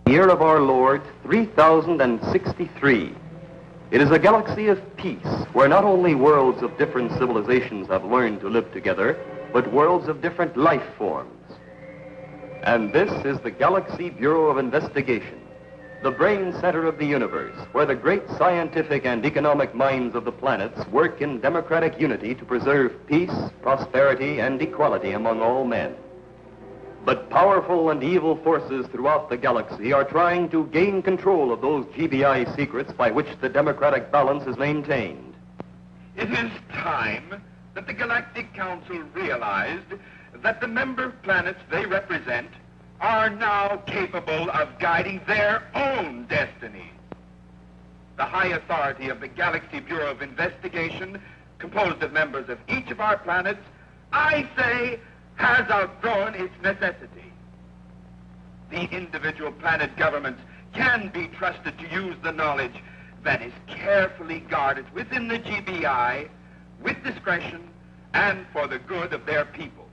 Year of our Lord 3063. It is a galaxy of peace, where not only worlds of different civilizations have learned to live together, but worlds of different life forms. And this is the Galaxy Bureau of Investigation, the brain center of the universe, where the great scientific and economic minds of the planets work in democratic unity to preserve peace, prosperity, and equality among all men. But powerful and evil forces throughout the galaxy are trying to gain control of those GBI secrets by which the democratic balance is maintained. It is time that the Galactic Council realized that the member planets they represent are now capable of guiding their own destiny. The high authority of the Galaxy Bureau of Investigation, composed of members of each of our planets, I say, has outgrown its necessity. The individual planet governments can be trusted to use the knowledge that is carefully guarded within the GBI with discretion and for the good of their peoples.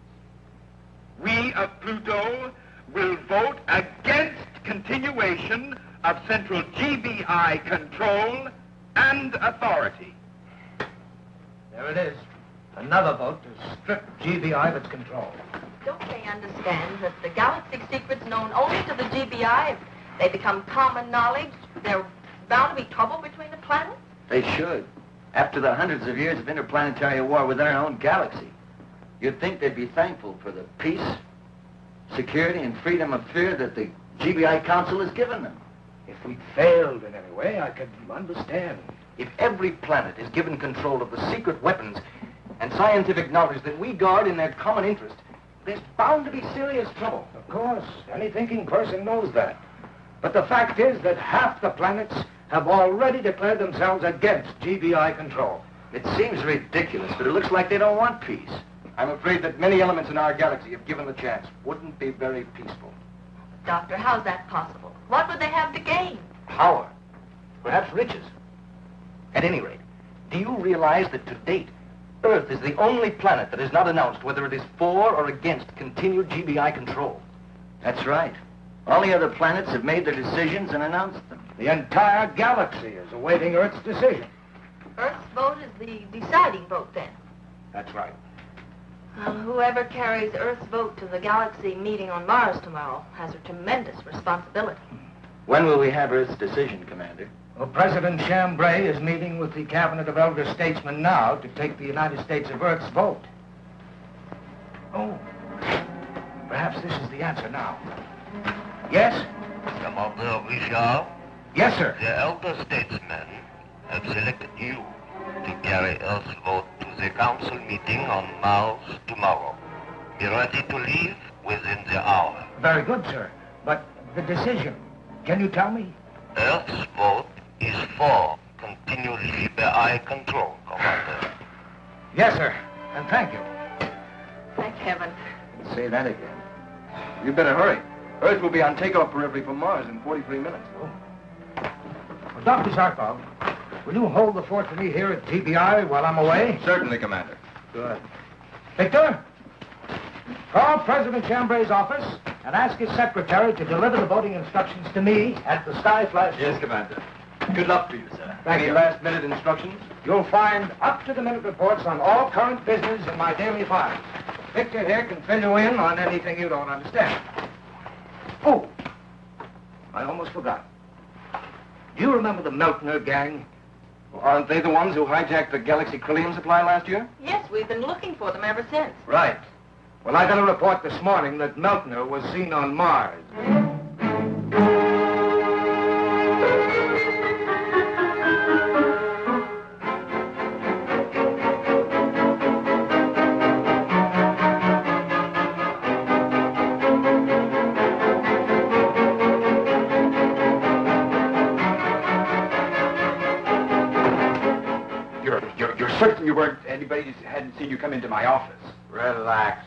We of Pluto will vote against continuation of central GBI control and authority. There it is. Another vote to strip GBI of its control. Don't they understand that the galactic secrets known only to the GBI, if they become common knowledge, there's bound to be trouble between the planets? They should. After the hundreds of years of interplanetary war within our own galaxy, you'd think they'd be thankful for the peace, security, and freedom of fear that the GBI Council has given them. If we'd failed in any way, I could understand. If every planet is given control of the secret weapons and scientific knowledge that we guard in their common interest, there's bound to be serious trouble. Of course, any thinking person knows that. But the fact is that half the planets have already declared themselves against GBI control. It seems ridiculous, but it looks like they don't want peace. I'm afraid that many elements in our galaxy, if given the chance, wouldn't be very peaceful. Doctor, how's that possible? What would they have to gain? Power. Perhaps riches. At any rate, do you realize that to date, Earth is the only planet that has not announced whether it is for or against continued GBI control? That's right. All the other planets have made their decisions and announced them. The entire galaxy is awaiting Earth's decision. Earth's vote is the deciding vote, then? That's right. Whoever carries Earth's vote to the galaxy meeting on Mars tomorrow has a tremendous responsibility. When will we have Earth's decision, Commander? Well, President Chambray is meeting with the Cabinet of Elder Statesmen now to take the United States of Earth's vote. Oh, perhaps this is the answer now. Yes? Commander Richard? Yes, sir. The Elder Statesmen have selected you to carry Earth's vote to the Council meeting on Mars tomorrow. Be ready to leave within the hour. Very good, sir. But the decision, can you tell me? Earth's vote is for continued GBI control, Commander. Yes, sir. And thank you. Thank heaven. Say that again. You'd better hurry. Earth will be on takeoff periphery for Mars in 43 minutes. Oh. Well, Dr. Zarkov, will you hold the fort for me here at GBI while I'm away? Certainly, Commander. Good. Victor, call President Chambray's office and ask his secretary to deliver the voting instructions to me at the Sky Flash. Yes, Commander. Good luck to you, sir. Thank Any you. last-minute instructions? You'll find up-to-the-minute reports on all current business in my daily files. Victor here can fill you in on anything you don't understand. Oh, I almost forgot. Do you remember the Meltner gang? Well, aren't they the ones who hijacked the Galaxy Chromium supply last year? Yes, we've been looking for them ever since. Right. Well, I got a report this morning that Meltner was seen on Mars. You're certain you weren't... Anybody hadn't seen you come into my office? Relax.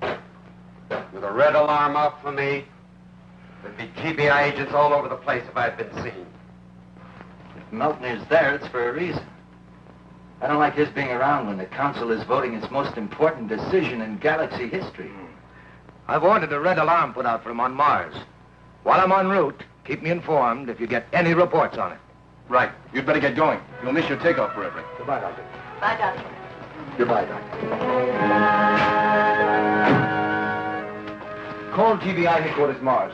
With a red alarm up for me, there'd be GBI agents all over the place if I'd been seen. If Meltner's there, it's for a reason. I don't like his being around when the Council is voting its most important decision in galaxy history. I've ordered a red alarm put out for him on Mars. While I'm en route, keep me informed if you get any reports on it. Right. You'd better get going. You'll miss your takeoff forever. Goodbye, Doctor. Bye, Doctor. Goodbye, Doctor. Call GBI headquarters Mars.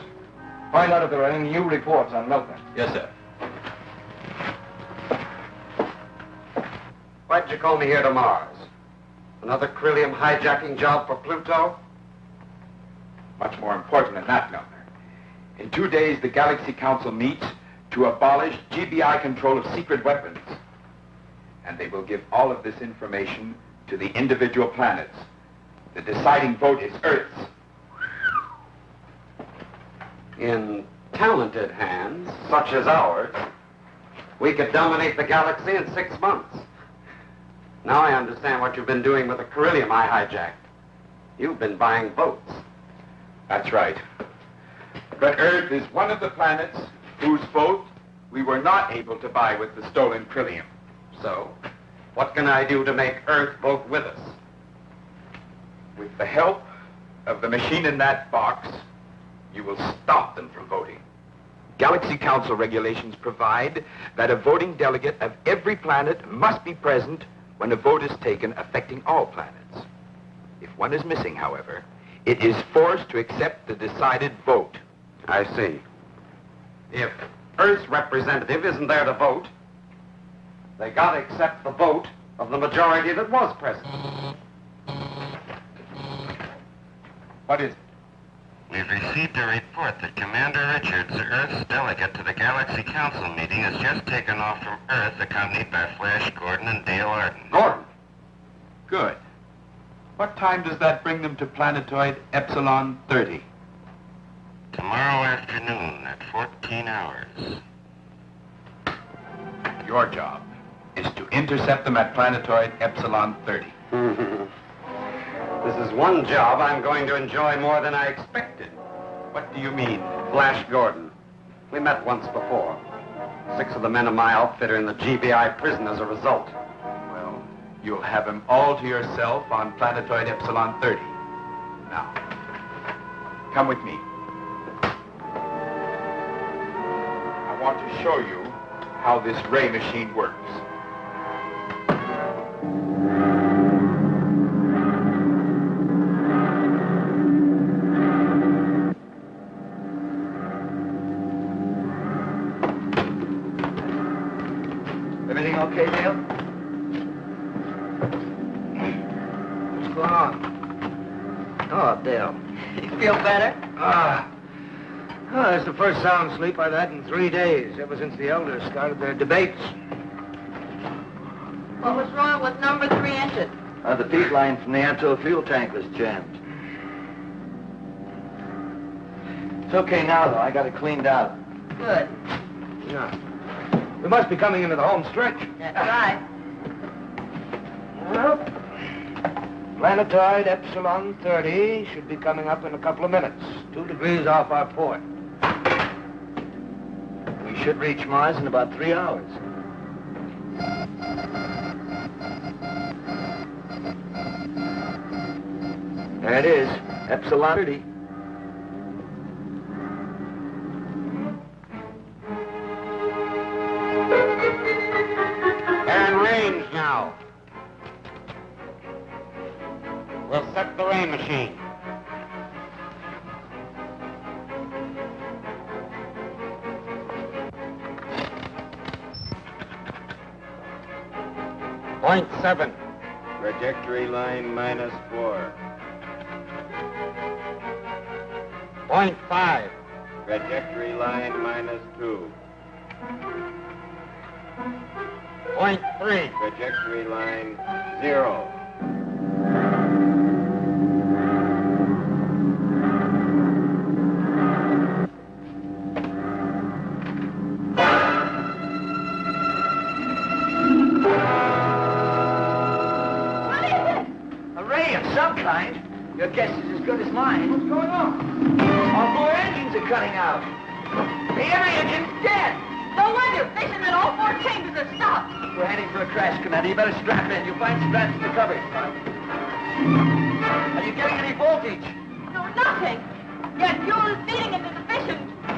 Find out if there are any new reports on Milton. Yes, sir. Why'd you call me here to Mars? Another Crillium hijacking job for Pluto? Much more important than that, Milner. In 2 days, the Galaxy Council meets to abolish GBI control of secret weapons. And they will give all of this information to the individual planets. The deciding vote is Earth's. In talented hands, such as ours, we could dominate the galaxy in 6 months. Now I understand what you've been doing with the Crillium I hijacked. You've been buying votes. That's right. But Earth is one of the planets whose vote we were not able to buy with the stolen Crillium. So, what can I do to make Earth vote with us? With the help of the machine in that box, you will stop them from voting. Galaxy Council regulations provide that a voting delegate of every planet must be present when a vote is taken affecting all planets. If one is missing, however, it is forced to accept the decided vote. I see. If Earth's representative isn't there to vote, they gotta accept the vote of the majority that was present. What is it? We've received a report that Commander Richards, Earth's delegate to the Galaxy Council meeting, has just taken off from Earth, accompanied by Flash Gordon and Dale Arden. Gordon! Good. What time does that bring them to planetoid Epsilon 30? Tomorrow afternoon at 14 hours. Your job is to intercept them at planetoid Epsilon 30. This is one job I'm going to enjoy more than I expected. What do you mean? Flash Gordon. We met once before. 6 of the men of my outfit are in the GBI prison as a result. Well, you'll have him all to yourself on planetoid Epsilon 30. Now, come with me. I want to show you how this ray machine works. Everything okay, Dale? What's going on? Oh, Dale. You feel better? It's the first sound sleep I've had in 3 days, ever since the elders started their debates. What was wrong with number 3 engine? The feed line from the Anto fuel tank was jammed. It's okay now, though. I got it cleaned out. Good. Yeah. We must be coming into the home stretch. That's right. Well, planetoid Epsilon 30 should be coming up in a couple of minutes. 2 degrees off our port. We should reach Mars in about 3 hours. There it is, Epsilon 30. They're in range now. We'll set the ray machine. .7. Trajectory line -4. .5. Trajectory line -2. .3. Trajectory line 0. What is it? A ray of some kind. Your guess is as good as mine. What's going on? Our 4 engines are cutting out. The every engine's dead. No wonder. Fission in all 4 chambers are stopped. We're heading for a crash, Commander. You better strap in. You'll find straps in the cupboard. Are you getting any voltage? No, nothing. Yet fuel is feeding into the fission. The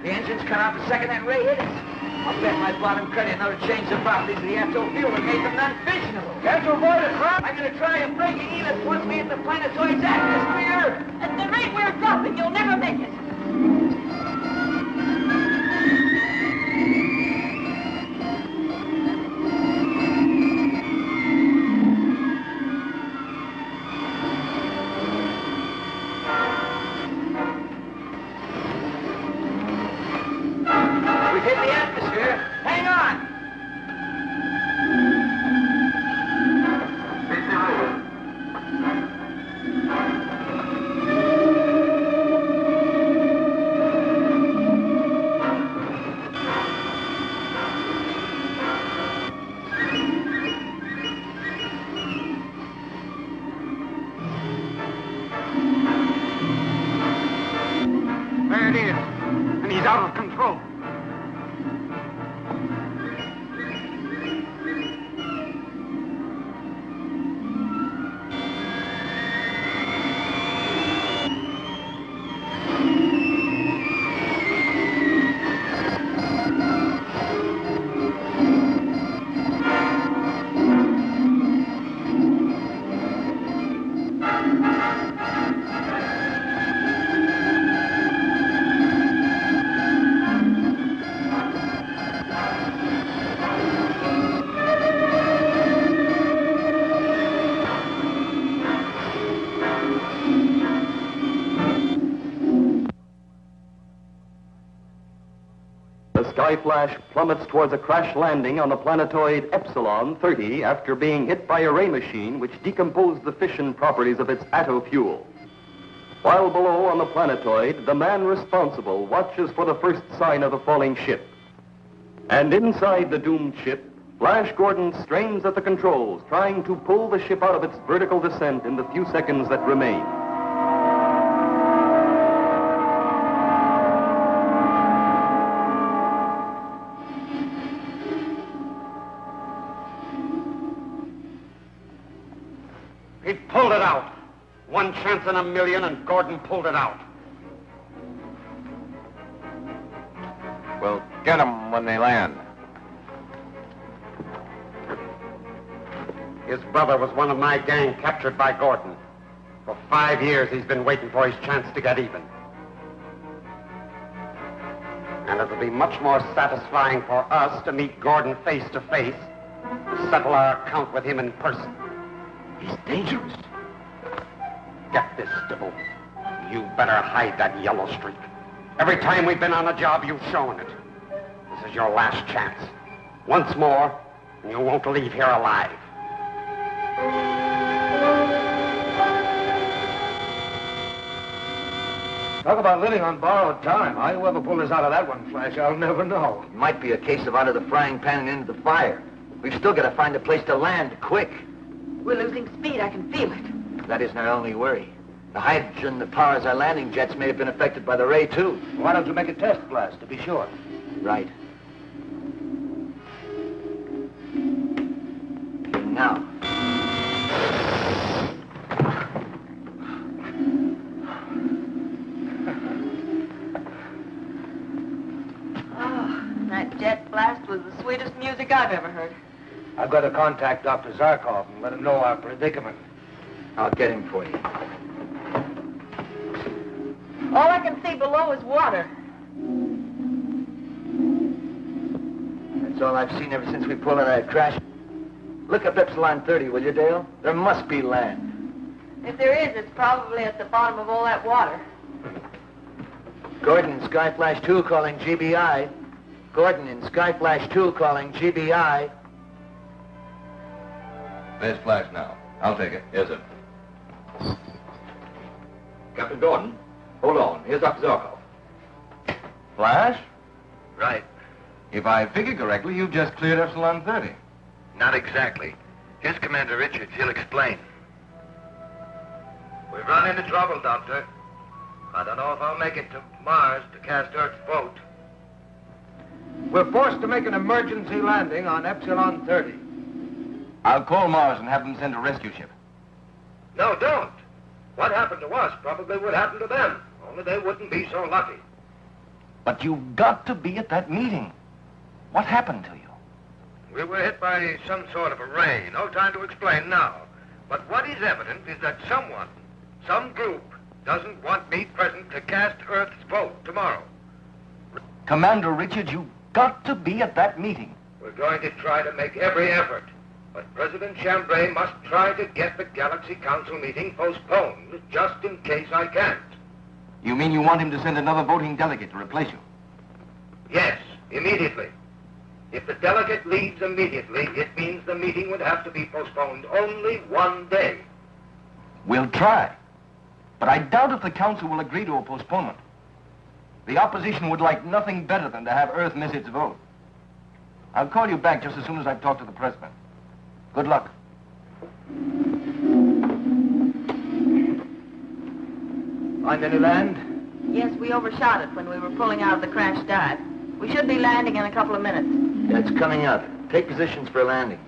The engine's cut off the second that ray hit us. I'll bet my bottom credit know to change the properties of the Atto fuel and make them non-fissionable. Can't you avoid it, huh? I'm going to try and break it even once we hit the planetoid's atmosphere. At the rate we're dropping, you'll never make it. We've hit the atmosphere. Hang on. There it is. And he's out of control. Skyflash plummets towards a crash landing on the planetoid S01 after being hit by a ray machine which decomposed the fission properties of its Atto fuel. While below on the planetoid, the man responsible watches for the first sign of the falling ship. And inside the doomed ship, Flash Gordon strains at the controls, trying to pull the ship out of its vertical descent in the few seconds that remain. He pulled it out. One chance in a million, and Gordon pulled it out. We'll get them when they land. His brother was one of my gang captured by Gordon. For 5 years, he's been waiting for his chance to get even. And it'll be much more satisfying for us to meet Gordon face to face, to settle our account with him in person. He's dangerous. Get this, Dibble. You better hide that yellow streak. Every time we've been on a job, you've shown it. This is your last chance. Once more, and you won't leave here alive. Talk about living on borrowed time. How you ever pulled us out of that one, Flash, I'll never know. It might be a case of out of the frying pan and into the fire. We've still got to find a place to land, quick. We're losing speed. I can feel it. That isn't our only worry. The hydrogen that powers our landing jets may have been affected by the ray, too. Why don't you make a test blast, to be sure? Right. Now. Oh, that jet blast was the sweetest music I've ever heard. I've got to contact Dr. Zarkov and let him know our predicament. I'll get him for you. All I can see below is water. That's all I've seen ever since we pulled out of that crash. Look up S01, will you, Dale? There must be land. If there is, it's probably at the bottom of all that water. Gordon in Skyflash 2 calling GBI. Gordon in Skyflash 2 calling GBI. There's Flash now. I'll take it. Yes, sir. Captain Gordon, hold on. Here's Dr. Zarkov. Flash? Right. If I figure correctly, you've just cleared S01. Not exactly. Here's Commander Richards. He'll explain. We've run into trouble, Doctor. I don't know if I'll make it to Mars to cast Earth's vote. We're forced to make an emergency landing on S01. I'll call Mars and have them send a rescue ship. No, don't. What happened to us probably would happen to them. Only they wouldn't be so lucky. But you've got to be at that meeting. What happened to you? We were hit by some sort of a ray. No time to explain now. But what is evident is that someone, some group, doesn't want me present to cast Earth's vote tomorrow. Commander Richards, you've got to be at that meeting. We're going to try to make every effort. But President Chambray must try to get the Galaxy Council meeting postponed, just in case I can't. You mean you want him to send another voting delegate to replace you? Yes, immediately. If the delegate leaves immediately, it means the meeting would have to be postponed only one day. We'll try. But I doubt if the Council will agree to a postponement. The opposition would like nothing better than to have Earth miss its vote. I'll call you back just as soon as I've talked to the President. Good luck. Find any land? Yes, we overshot it when we were pulling out of the crash dive. We should be landing in a couple of minutes. Yeah, it's coming up. Take positions for a landing.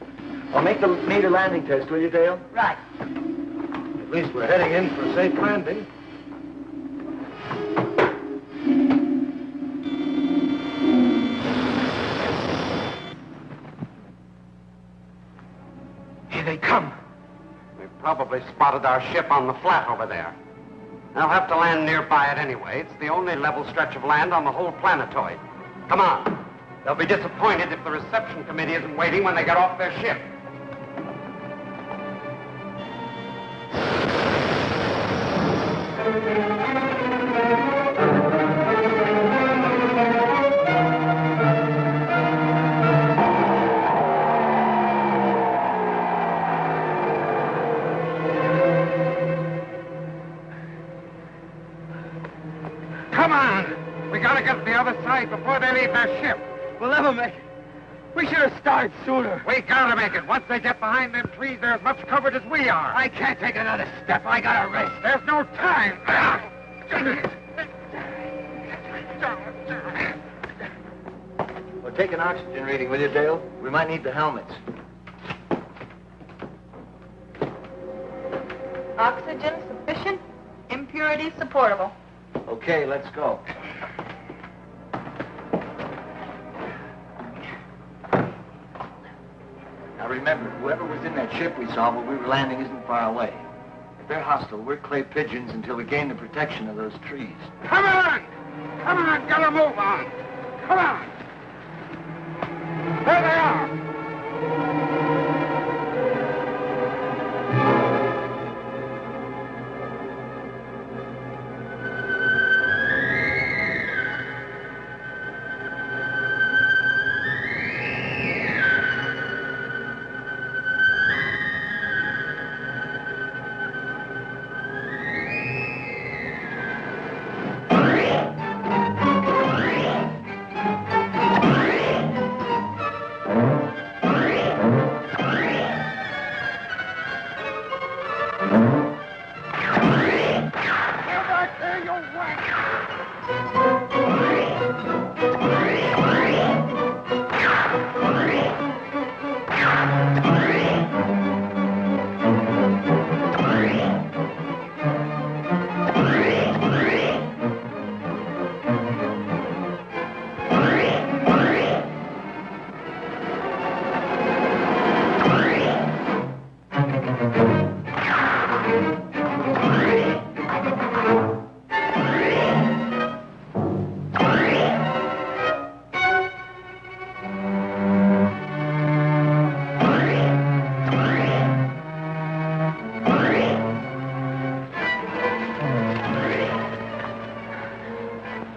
I'll make the meter landing test, will you, Dale? Right. At least we're heading in for a safe landing. Here they come. They've probably spotted our ship on the flat over there. They'll have to land nearby it anyway. It's the only level stretch of land on the whole planetoid. Come on. They'll be disappointed if the reception committee isn't waiting when they get off their ship. Come on! We gotta get to the other side before they leave their ship. We'll never make it. We should have started sooner. We gotta make it. Once they get behind them trees, they're as much covered as we are. I can't take another step. I gotta rest. There's no time. Well, take an oxygen reading, will you, Dale? We might need the helmets. Oxygen sufficient, impurities supportable. Okay, let's go. Now remember, whoever was in that ship we saw when we were landing isn't far away. If they're hostile, we're clay pigeons until we gain the protection of those trees. Come on! Come on, gotta move on. Come on. There they are.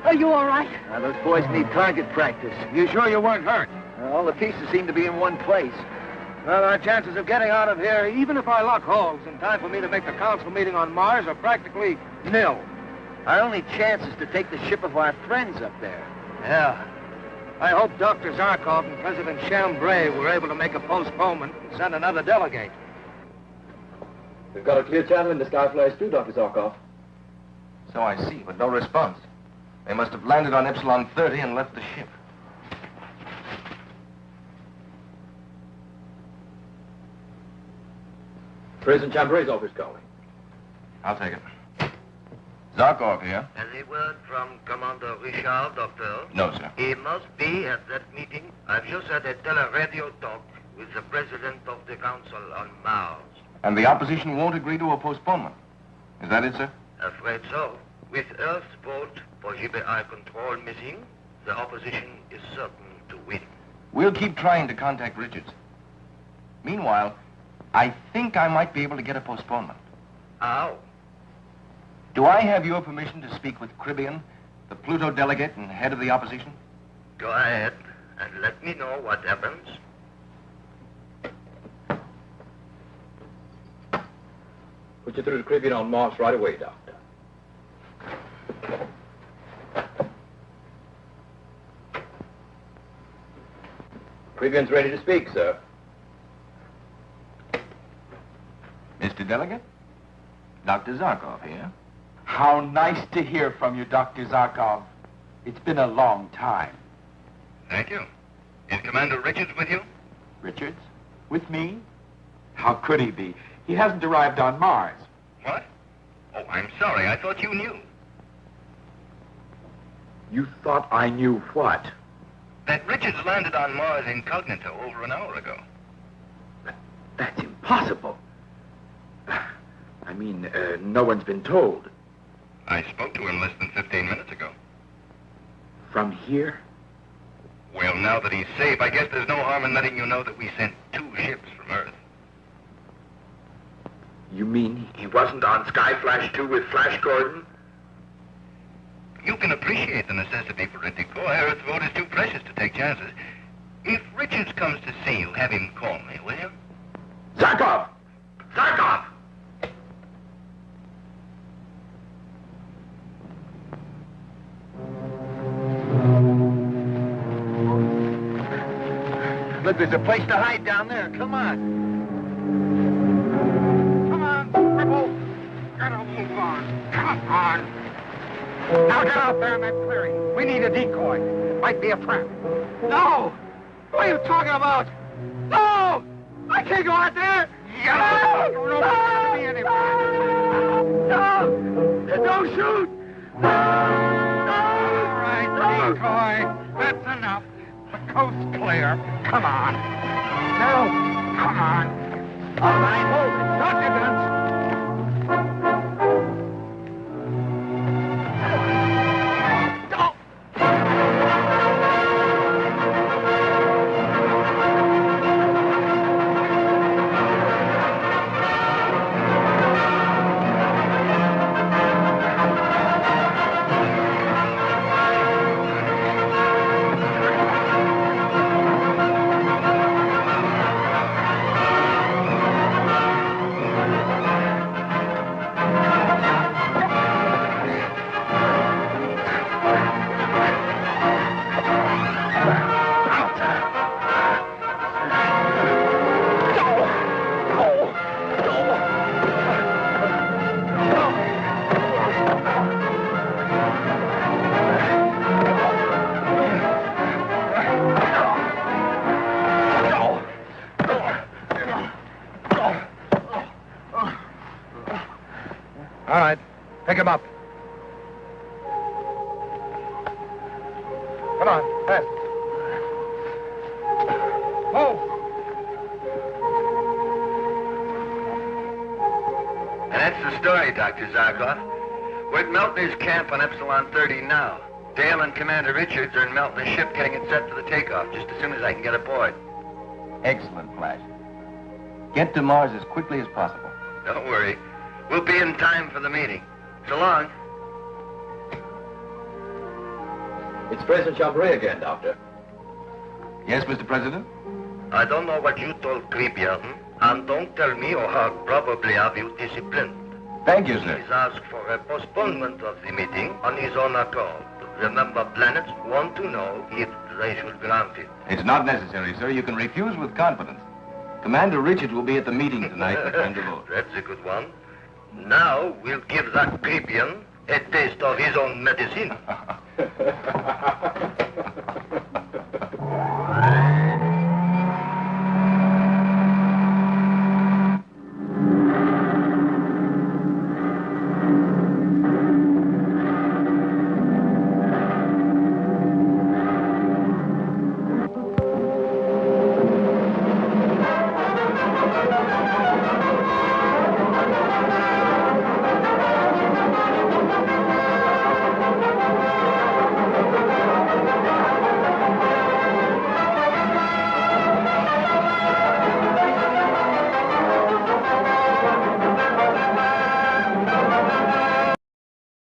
Are you all right? Those boys need target practice. You sure you weren't hurt? All the pieces seem to be in one place. Well, our chances of getting out of here, even if our luck holds in time for me to make the council meeting on Mars, are practically nil. Our only chance is to take the ship of our friends up there. Yeah. I hope Dr. Zarkov and President Chambray were able to make a postponement and send another delegate. We've got a clear channel in the Skyflyers too, Dr. Zarkov. So I see, but no response. They must have landed on Epsilon 30 and left the ship. President Chambray's office calling. I'll take it. Zarkov here. Any word from Commander Richard, Doctor? No, sir. He must be at that meeting. I've just had a tele-radio talk with the President of the Council on Mars. And the opposition won't agree to a postponement. Is that it, sir? Afraid so. With Earth's vote for GBI control missing, the opposition is certain to win. We'll keep trying to contact Richards. Meanwhile, I think I might be able to get a postponement. How? Do I have your permission to speak with Cribbian, the Pluto delegate and head of the opposition? Go ahead and let me know what happens. Put you through to Cribbian on Mars right away, Doctor. Cribbian's ready to speak, sir. Mr. Delegate, Dr. Zarkov here. How nice to hear from you, Dr. Zarkov. It's been a long time. Thank you. Is Commander Richards with you? Richards? With me? How could he be? He hasn't arrived on Mars. What? Oh, I'm sorry. I thought you knew. You thought I knew what? That Richards landed on Mars incognito over an hour ago. That's impossible. I mean, no one's been told. I spoke to him less than 15 minutes ago. From here? Well, now that he's safe, I guess there's no harm in letting you know that we sent 2 ships from Earth. You mean he wasn't on Skyflash 2 with Flash Gordon? You can appreciate the necessity for a decoy. Earth's vote is too precious to take chances. If Richards comes to see you, have him call me, will you? Zarkov! Zarkov! Look, there's a place to hide down there. Come on. Come on, cripple. Gotta move on. Come on. Now get out there in that clearing. We need a decoy. It might be a friend. No! What are you talking about? No! I can't go out there! No! Don't listen to me anymore. No! Don't shoot! No! All right, decoy. That's enough. The coast's clear. Come on. No! Come on. All right, hold it. Drop your guns. All right, pick him up. Come on, fast. Move. And that's the story, Dr. Zarkov. We're at Meltner's camp on Epsilon 30 now. Dale and Commander Richards are in Meltner's ship getting it set for the takeoff just as soon as I can get aboard. Excellent, Flash. Get to Mars as quickly as possible. Don't worry. We'll be in time for the meeting. So long. It's President Chambray again, Doctor. Yes, Mr. President? I don't know what you told Cribbian, and don't tell me or her probably have you disciplined. Thank you, sir. He's asked for a postponement of the meeting on his own accord. The member planets want to know if they should grant it. It's not necessary, sir. You can refuse with confidence. Commander Richards will be at the meeting tonight for time to vote. That's a good one. Now we'll give that Cribbian a taste of his own medicine.